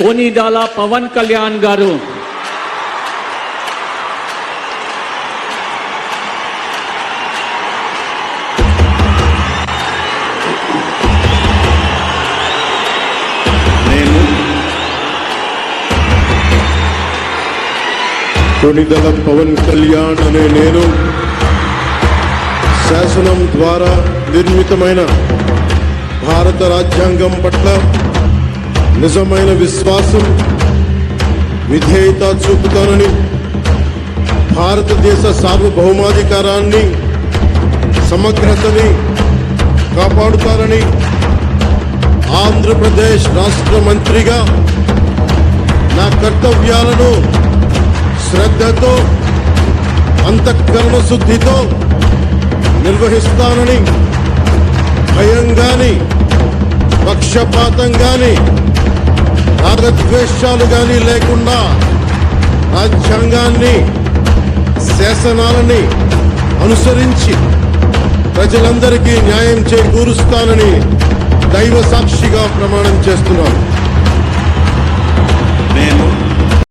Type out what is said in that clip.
కొనిదెల పవన్ కళ్యాణ్ గారు కొనిదెల పవన్ కళ్యాణ్ అనే నేను శాసనం ద్వారా నిర్మితమైన భారత రాజ్యాంగం పట్ల నిజమైన విశ్వాసం విధేయత చూపుతానని, భారతదేశ సార్వభౌమాధికారాన్ని సమగ్రతని కాపాడుతానని ఆంధ్రప్రదేశ్ రాష్ట్ర మంత్రిగా నా కర్తవ్యాలను శ్రద్ధతో అంతఃకరణ శుద్ధితో నిర్వహిస్తానని, భయం గాని పక్షపాతం గాని రాగద్వేషాలు గాని లేకుండా రాజ్యాంగాన్ని శాసనాలని అనుసరించి ప్రజలందరికీ న్యాయం చేకూరుస్తానని దైవ సాక్షిగా ప్రమాణం చేస్తున్నాను. నేను